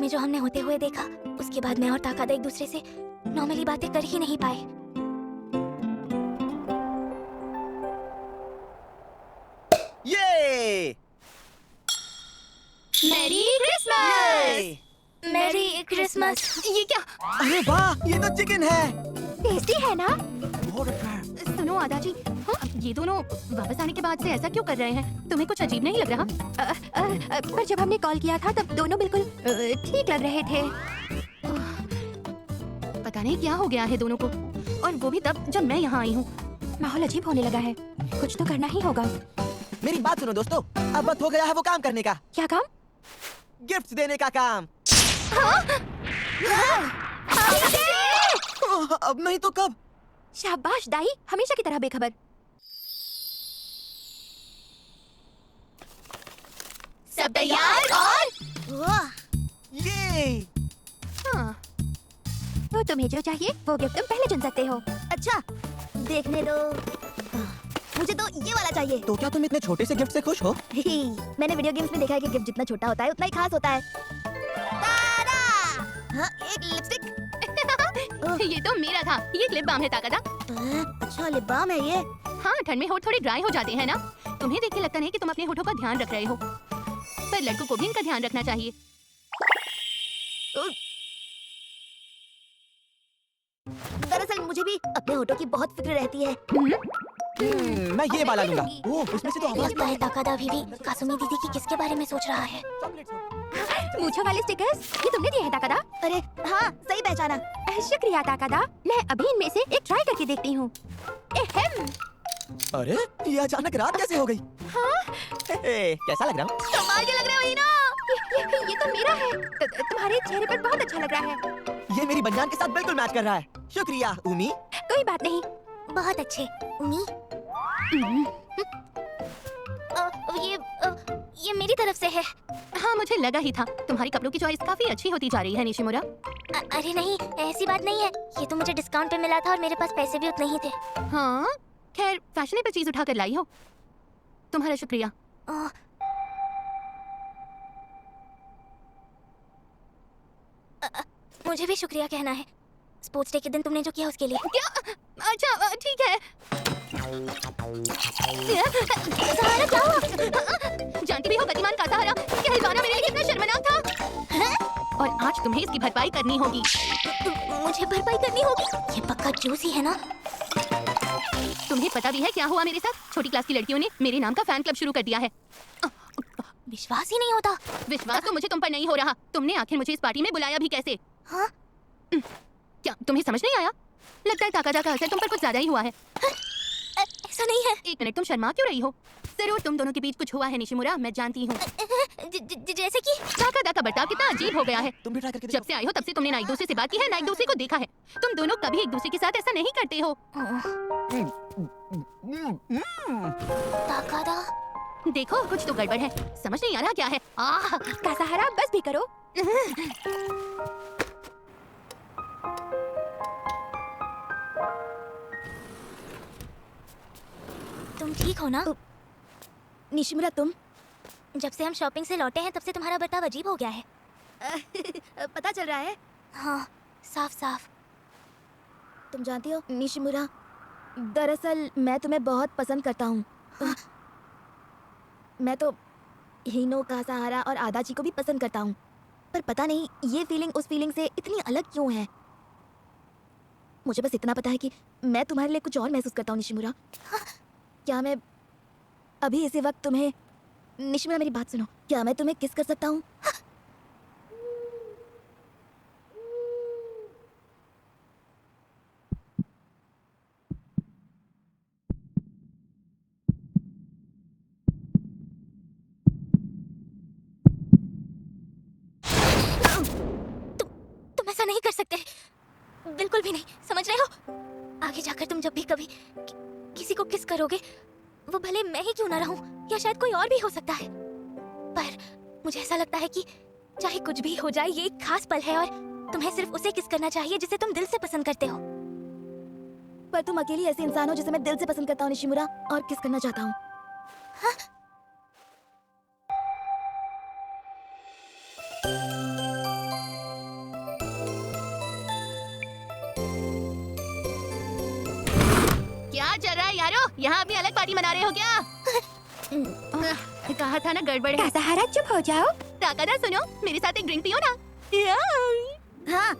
में जो हमने होते हुए देखा, उसके बाद मैं और ताकादा एक दूसरे से नॉर्मली बातें कर ही नहीं पाए। ये मेरी क्रिसमस! मेरी क्रिसमस! ये क्या? अरे वाह, ये तो चिकन है। टेस्टी है ना? बहुत अच्छा है। सुनो आदा जी, हाँ, ये दोनों वापस आने के बाद से ऐसा क्यों कर रहे हैं? तुम्हें कुछ अजीब नहीं लग रहा? पर जब हमने कॉल किया था तब दोनों बिल्कुल ठीक लग रहे थे। पता नहीं क्या हो गया है दोनों को, और वो भी तब जब मैं यहाँ आई हूँ। माहौल अजीब होने लगा है, कुछ तो करना ही होगा। मेरी बात सुनो दोस्तों, अब वक्त हो गया है वो काम करने का। क्या काम? गिफ्ट देने का काम। अब नहीं तो कब? शाबाश दाई, हमेशा की तरह बेखबर। सब तैयार और ये हाँ, तो तुम्हें जो चाहिए वो गिफ्ट तुम पहले चुन सकते हो। अच्छा, देखने दो। मुझे तो ये वाला चाहिए। तो क्या तुम इतने छोटे से गिफ्ट से खुश हो? मैंने वीडियो गेम्स में देखा है कि गिफ्ट जितना छोटा होता है उतना ही खास होता है। तारा! हाँ, एक लिपस्टिक। ये तो मेरा था। ये लिप बाम है ताकादा। अच्छा, लिप बाम है ये। हाँ, ठंड में होठ थोड़े ड्राई हो जाते हैं ना। तुम्हें देख के लगता नहीं कि तुम अपने होठों का ध्यान रख रहे हो, पर लड़कों को भी इनका ध्यान रखना चाहिए। दरअसल मुझे भी अपने होठों की बहुत फिक्र रहती है। मैं ये वाला लूंगा। ओह, इसमें से तो आवाज लगता है ताकादा अभी भी कासुमी दीदी की किसके बारे में सोच रहा है। मूंछों वाले स्टिकर्स ये तुमने दिए हैं ताकादा? अरे हाँ, सही पहचाना। शुक्रिया ताकादा, मैं अभी इनमें से एक ट्राई करके देखती हूँ। एहेम। अरे, ये अचानक रात कैसे हो गई? हाँ? कैसा लग रहा हूँ? कमाल के लग रहे हो हीना। ये तो मेरा है। तुम्हारे चेहरे पर बहुत अच्छा लग रहा है। ये मेरी बंजान के साथ बिल्कुल मैच कर रहा है। शुक्रिया उमी। कोई बात नहीं। बहुत अच्छे। उमी, ये मेरी तरफ से है। हाँ, मुझे लगा ही था। तुम्हारी कपड़ों की चॉइस काफी अच्छी होती जा रही है निशिमुरा। अरे नहीं, ऐसी बात नहीं है। ये तो मुझे डिस्काउंट पे मिला था और मेरे पास पैसे भी उतने ही थे। हाँ, खैर फैशनेबल चीज उठा कर लाई हो। तुम्हारा शुक्रिया। मुझे भी शुक्रिया कहना है। स्पोर्ट्स डे के दिन तुमने जो किया उसके लिए। क्या? अच्छा, ठीक है। सहारा क्या हुआ? जानती भी हो गतिमान का सहारा कहलवाना मेरे लिए कितना शर्मनाक था। और आज तुम्हें इसकी भरपाई करनी होगी। मुझे भरपाई करनी होगी। ये पक्का जूस ही है ना? तुम्हें पता भी है क्या हुआ मेरे साथ? छोटी क्लास की लड़कियों ने मेरे नाम का फैन क्लब शुरू कर दिया है। विश्वास ही नहीं होता। विश्वास तो मुझे तुम पर नहीं हो रहा। तुमने आखिर मुझे इस पार्टी में बुलाया भी कैसे? हाँ? क्या तुम्हें समझ नहीं आया? लगता है ताकादा का असर तुम पर कुछ ज्यादा ही हुआ है। ऐसा नहीं है। एक मिनट, तुम शर्मा क्यों रही हो? जरूर तुम दोनों के बीच कुछ हुआ है निशिमुरा, मैं जानती हूँ। जैसे कि ताकादा का बर्ताव कितना अजीब हो गया है। तुम भी ट्राई करके जब से आई हो तब से तुमने ना एक दूसरे से बात की है ना एक दूसरे को देखा है। तुम दोनों कभी एक दूसरे के साथ ऐसा नहीं करते हो। ताकादा, देखो कुछ तो गड़बड़ है। समझ नहीं आ रहा क्या है। का सहारा बस भी करो। तुम ठीक हो ना? निशिमुरा, तुम? जब से हम शॉपिंग से लौटे हैं तब से तुम्हारा बर्ताव अजीब हो गया है। पता चल रहा है? हाँ, साफ साफ। तुम जानती हो निशिमुरा, दरअसल मैं तुम्हें बहुत पसंद करता हूँ। मैं तो हीनो, का सहारा और आदाची को भी पसंद करता हूँ, पर पता नहीं ये फीलिंग उस फीलिंग से इतनी अलग क्यों है। मुझे बस इतना पता है कि मैं तुम्हारे लिए कुछ और महसूस करता हूँ निशिमुरा। क्या मैं अभी इसी वक्त तुम्हें, निशिमुरा मेरी बात सुनो, क्या मैं तुम्हें किस कर सकता हूँ? तुम ऐसा नहीं कर सकते, बिल्कुल भी नहीं। समझ रहे हो? आगे जाकर तुम जब भी कभी किसी को किस करोगे, वो भले मैं ही क्यों ना रहूं, या शायद कोई और भी हो सकता है, पर मुझे ऐसा लगता है कि चाहे कुछ भी हो जाए, ये एक खास पल है और तुम्हें सिर्फ उसे किस करना चाहिए जिसे तुम दिल से पसंद करते हो। पर तुम अकेली ऐसी इंसान हो जिसे मैं दिल से पसंद करता हूँ निशिमुरा, और किस करना चाहता हूँ। क्या चल रहा है यारो? यहाँ भी अलग पार्टी मना रहे हो क्या? कहा था ना गड़बड़ है। काज़ाहारा चुप हो जाओ। ताकादा सुनो, मेरे साथ एक ड्रिंक पियो ना। हाँ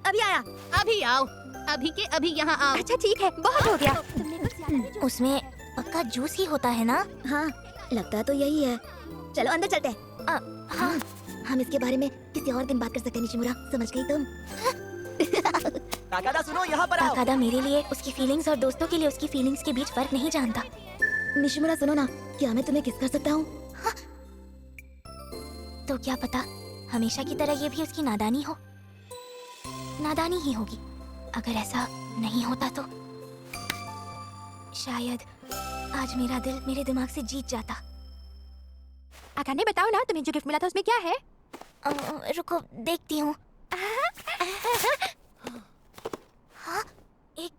अभी आया। अभी आओ, अभी के अभी यहाँ आओ। अच्छा ठीक है, बहुत हो गया। उसमें पक्का जूस ही होता है ना? हाँ लगता तो यही है। चलो अंदर चलते हैं। हाँ। हम इसके बारे में किसी और दिन बात कर सकते हैं निशिमुरा, समझ गई तुम? ताकादा सुनो, यहाँ पर आओ। ताकादा मेरे लिए उसकी फीलिंग्स और दोस्तों के लिए उसकी फीलिंग्स के बीच फर्क नहीं जानता। निशिमुरा सुनो ना, क्या मैं तुम्हें किस कर सकता हूँ? तो क्या पता हमेशा की तरह ये भी उसकी नादानी हो। नादानी ही होगी। अगर ऐसा नहीं होता तो शायद आज मेरा दिल मेरे दिमाग से जीत जाता। आकाने बताओ ना, तुम्हें जो गिफ्ट मिला था उसमें क्या है? रुको देखती हूँ। हाँ, एक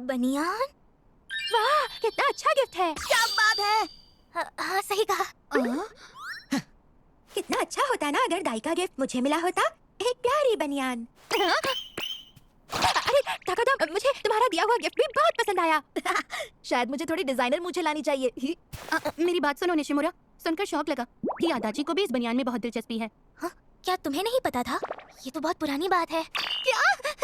बनियान। वाह कितना अच्छा गिफ्ट है। क्या बात है। हाँ सही कहा। कितना अच्छा होता ना अगर दाई का गिफ्ट मुझे मिला होता, एक प्यारी बनियान। अरे ताकादा, मुझे तुम्हारा दिया हुआ गिफ्ट भी बहुत पसंद आया। शायद मुझे थोड़ी डिजाइनर मुझे लानी चाहिए। मेरी बात सुनो निशिमुरा, सुनकर शौक लगा कि आदाजी को भी इस बनियान में बहुत दिलचस्पी है। हाँ, क्या तुम्हें नहीं पता था? ये तो बहुत पुरानी बात है। क्या?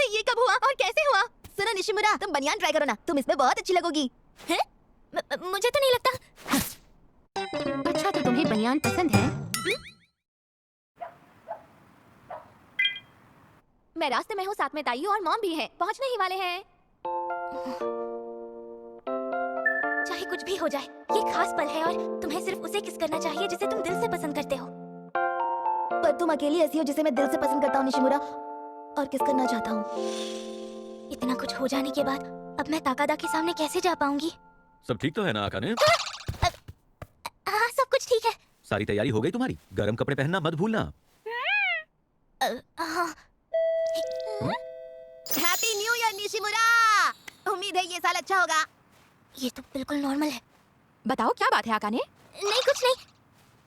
ये कब हुआ और कैसे हुआ? सुनो निशिमुरा, तुम बनियान ट्राई करो ना, तुम इसमें बहुत अच्छी लगोगी। मुझे तो नहीं लगता। अच्छा तो तुम्हें बनियान पसंद है? मैं रास्ते में हूँ, साथ में ताई और मॉम भी है, पहुँचने ही वाले हैं। चाहे कुछ भी हो जाए, ये खास पल है और तुम्हें सिर्फ उसे किस करना चाहिए जिसे तुम दिल से पसंद करते हो। पर तुम अकेली ऐसी हो जिसे मैं दिल से पसंद करता हूँ निशिमुरा, और किस करना चाहता हूँ। इतना कुछ हो जाने के बाद अब मैं ताकादा के सामने कैसे जा पाऊंगी? सब ठीक तो है ना आकाने? हाँ सब कुछ ठीक है। सारी तैयारी हो गई तुम्हारी? गरम कपड़े पहनना मत भूलना। हाँ। Happy new year Nishimura. उम्मीद है ये साल अच्छा होगा। ये तो बिल्कुल नॉर्मल है। बताओ क्या बात है आकाने? नहीं कुछ नहीं।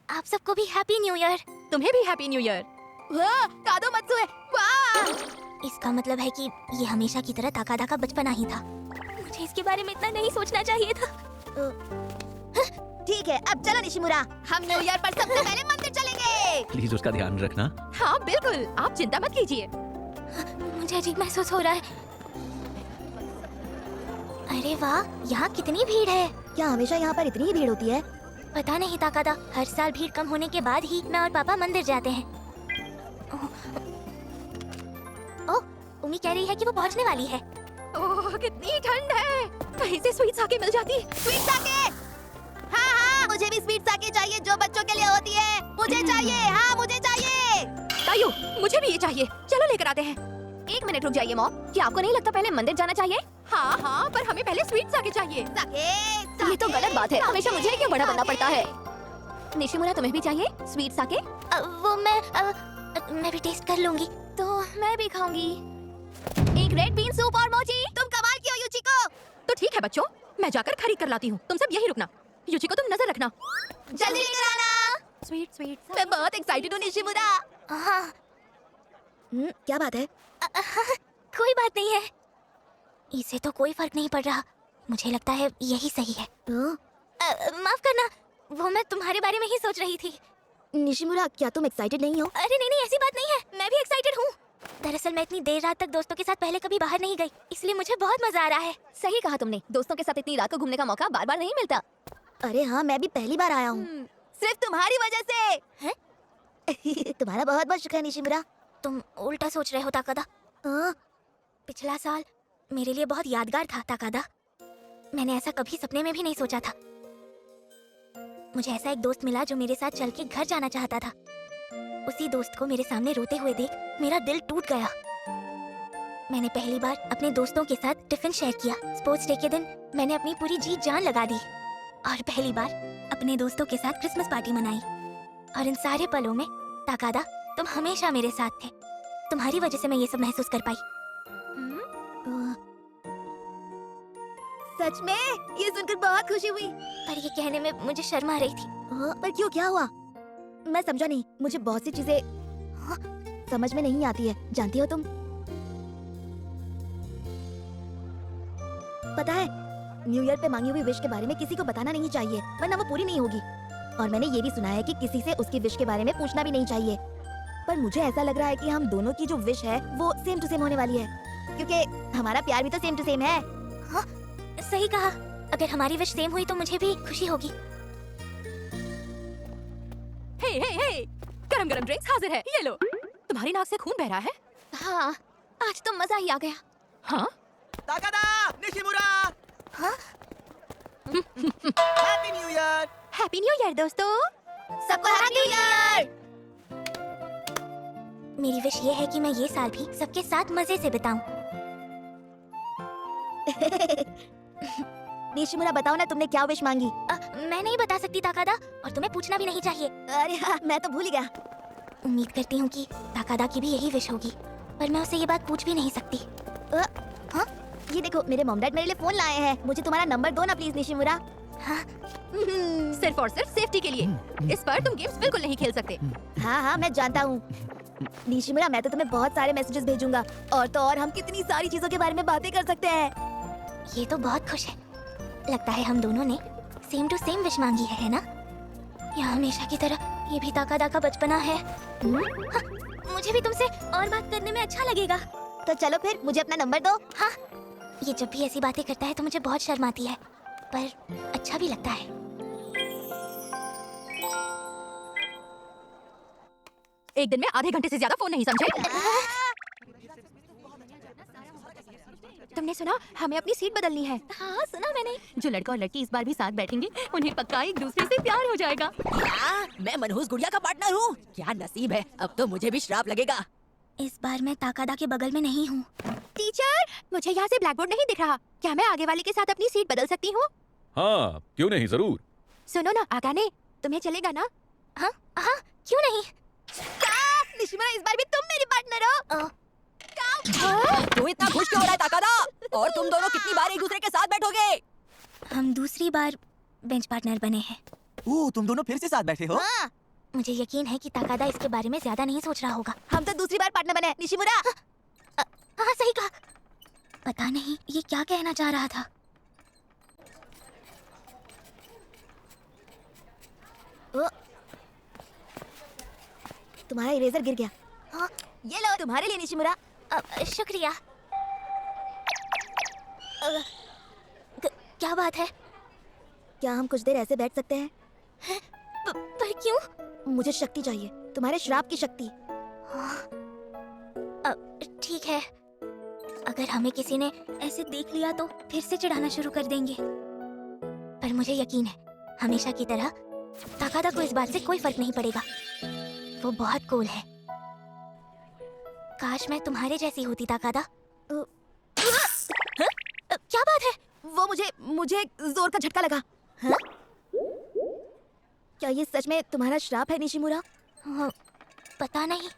आप सबको भी हैप्पी न्यू ईयर। तुम्हें भी हैप्पी न्यू ईयर। वाह कादो मत्सुए, वाह। इसका मतलब है कि ये हमेशा की तरह ताकादा का बचपना ही था। मुझे इसके बारे में इतना नहीं सोचना चाहिए था। ठीक है, अब चलो निशिमुरा, हम न्यू ईयर पर सबसे पहले मंदिर चलेंगे। प्लीज उसका ध्यान रखना। हाँ बिल्कुल, आप चिंता मत कीजिए। मुझे अजीब महसूस हो रहा है। अरे वाह, यहाँ कितनी भीड़ है। क्या हमेशा यहाँ पर इतनी ही भीड़ होती है? पता नहीं ताकादा, हर साल भीड़ कम होने के बाद ही मैं और पापा मंदिर जाते हैं। ओह, उम्मी कह रही है कि वो पहुँचने वाली है। ओह कितनी ठंड है। कहीं से स्वीट साके मिल जाती। स्वीट साके? हाँ हाँ, मुझे भी स्वीट साके चाहिए जो बच्चों के लिए होती है। मुझे चाहिए, हाँ मुझे चाहिए। तायू, मुझे भी ये चाहिए। चलो लेकर आते हैं। एक मिनट रुक जाइए मॉम, क्या आपको नहीं लगता पहले मंदिर जाना चाहिए? हाँ हाँ, पर हमें पहले स्वीट साके चाहिए। साके, ये तो गलत बात है, हमेशा मुझे क्यों बड़ा बनना पड़ता है? निशिमुरा तुम्हें भी चाहिए स्वीट साके? वो मैं भी टेस्ट कर लूंगी। तो मैं भी खाऊंगी। एक रेड बीन सूप और मोची। तुम कमाल की हो युचिको। तो ठीक है बच्चों, मैं जाकर खरीद कर लाती हूँ, तुम सब यही रुकना। युचिको तुम नजर रखना, जल्दी लेकर आना। स्वीट स्वीट, मैं बहुत एक्साइटेड हूँ निशिमुरा। हाँ। क्या बात है? कोई बात नहीं है। इसे तो कोई फर्क नहीं पड़ रहा। मुझे लगता है यही सही है। माफ करना, वो मैं तुम्हारे बारे में ही सोच रही थी। निशिमुरा क्या तुम एक्साइटेड नहीं हो? अरे नहीं नहीं, ऐसी बात नहीं है, मैं भी एक्साइटेड हूँ। दरअसल मैं इतनी देर रात तक दोस्तों के साथ पहले कभी बाहर नहीं गई, इसलिए मुझे बहुत मजा आ रहा है। सही कहा तुमने, दोस्तों के साथ इतनी रात को घूमने का मौका बार बार नहीं मिलता। अरे हाँ, मैं भी पहली बार आया हूँ। सिर्फ तुम्हारी वजह से। हैं? तुम्हारा बहुत बहुत शुक्रिया निशिमुरा। तुम उल्टा सोच रहे हो ताकादा। पिछला साल मेरे लिए बहुत यादगार था ताकादा। मैंने ऐसा कभी सपने में भी नहीं सोचा था। मुझे ऐसा एक दोस्त मिला जो मेरे साथ चल के घर जाना चाहता था। उसी दोस्त को मेरे सामने रोते हुए देख मेरा दिल टूट गया। मैंने पहली बार अपने दोस्तों के साथ टिफिन शेयर किया। स्पोर्ट्स डे के दिन मैंने अपनी पूरी जी जान लगा दी और पहली बार अपने दोस्तों के साथ क्रिसमस पार्टी मनाई। और इन सारे पलों में ताकादा, तुम हमेशा मेरे साथ थे। तुम्हारी वजह से मैं ये सब महसूस कर पाई। सच में? ये सुनकर बहुत खुशी हुई। पर ये कहने में मुझे शर्म आ रही थी। पर क्यों, क्या हुआ? मैं समझा नहीं, मुझे बहुत सी चीजें समझ में नहीं आती है, जानती हो तुम? पता है, न्यू ईयर पे मांगी हुई विश के बारे में किसी को बताना नहीं चाहिए, वरना वो पूरी नहीं होगी। और मैंने ये भी सुना है कि किसी से उसकी विश के बारे में पूछना भी नहीं चाहिए। पर मुझे ऐसा लग रहा है कि हम दोनों की जो विश है वो सेम टू सेम होने वाली है, क्योंकि हमारा प्यार भी तो सेम टू सेम है। सही कहा। अगर हमारी विश सेम हुई तो मुझे भी खुशी होगी। हे हे हे, गरम गरम ड्रिंक्स हाजिर है, ये लो। तुम्हारी नाक से खून बह रहा है? हाँ, आज तो मजा ही आ गया। हाँ? ताकादा, निशिमुरा। हाँ? Happy new year. Happy new year दोस्तों। सबको हैप्पी न्यू ईयर। मेरी विश ये है कि मैं ये साल भी सबके साथ मजे से बिताऊं। निशिमुरा, बताओ ना तुमने क्या विश मांगी? मैं नहीं बता सकती ताकादा, और तुम्हें पूछना भी नहीं चाहिए। अरे हाँ, मैं तो भूल ही गया। उम्मीद करती हूँ कि ताकादा की भी यही विश होगी, पर मैं उसे ये बात पूछ भी नहीं सकती। हाँ, ये देखो मेरे मॉम डैड मेरे लिए फोन लाए हैं। मुझे तुम्हारा नंबर दो ना प्लीज निशिमुरा। हाँ? सिर्फ और सिर्फ सेफ्टी के लिए। इस बार तुम गेम्स बिल्कुल नहीं खेल सकते। हाँ हाँ, मैं जानता हूँ निशिमुरा, मैं तो तुम्हें बहुत सारे मैसेजेस भेजूंगा, और तो और हम कितनी सारी चीजों के बारे में बातें कर सकते हैं। ये तो बहुत खुश है। लगता है हम दोनों ने सेम टू सेम विश मांगी है ना? या हमेशा की तरह ये भी ताकादा का बचपना है। हाँ, मुझे भी तुमसे और बात करने में अच्छा लगेगा। तो चलो फिर, मुझे अपना नंबर दो। हाँ, ये जब भी ऐसी बातें करता है तो मुझे बहुत शर्म आती है, पर अच्छा भी लगता है। एक दिन में आधे घंटे से ज्यादा फोन नहीं, समझे? तुमने सुना? हमें अपनी सीट बदलनी है। हाँ, सुना मैंने। जो लड़का और लड़की इस बार भी साथ बैठेंगे, उन्हें पक्का एक दूसरे से प्यार हो जाएगा। क्या मैं मनहूस गुड़िया का पार्टनर हूँ? क्या नसीब है, अब तो मुझे भी श्राप लगेगा। इस बार मैं ताकादा के बगल में नहीं हूँ। टीचर, मुझे यहाँ से ब्लैक बोर्ड नहीं दिख रहा। क्या मैं आगे वाले के साथ अपनी सीट बदल सकती हूँ? हाँ, क्यों नहीं, जरूर। सुनो ना आकाने, तुम्हें चलेगा ना? हाँ हाँ, क्यों नहीं? निशिमुरा, इस बार भी तुम मेरी पार्टनर हो। तू इतना खुश क्यों हो रहा है ताकादा? और तुम दोनों कितनी बार एक दूसरे के साथ बैठोगे? हम दूसरी बार बेंच पार्टनर बने हैं। ओह, तुम दोनों फिर से साथ बैठे हो? हाँ, मुझे यकीन है कि ताकादा इसके बारे में ज्यादा नहीं सोच रहा होगा। हम तो दूसरी बार पार्टनर बने निशिमुरा। हाँ, सही कहा। पता नहीं ये क्या कहना चाह रहा था। तुम्हारा इरेजर गिर गया। हाँ? ये लो, तुम्हारे लिए निशिमुरा। शुक्रिया। क्या बात है? क्या हम कुछ देर ऐसे बैठ सकते हैं? पर क्यों? मुझे शक्ति चाहिए, तुम्हारे श्राप की शक्ति। ठीक है। अगर हमें किसी ने ऐसे देख लिया तो फिर से चिढ़ाना शुरू कर देंगे। पर मुझे यकीन है, हमेशा की तरह ताकादा को इस बात से कोई फर्क नहीं पड़ेगा। वो बहुत कूल है। काश मैं तुम्हारे जैसी होती ताकादा। क्या बात है? वो मुझे जोर का झटका लगा। हाँ? क्या ये सच में तुम्हारा श्राप है निशिमुरा? हाँ, पता नहीं।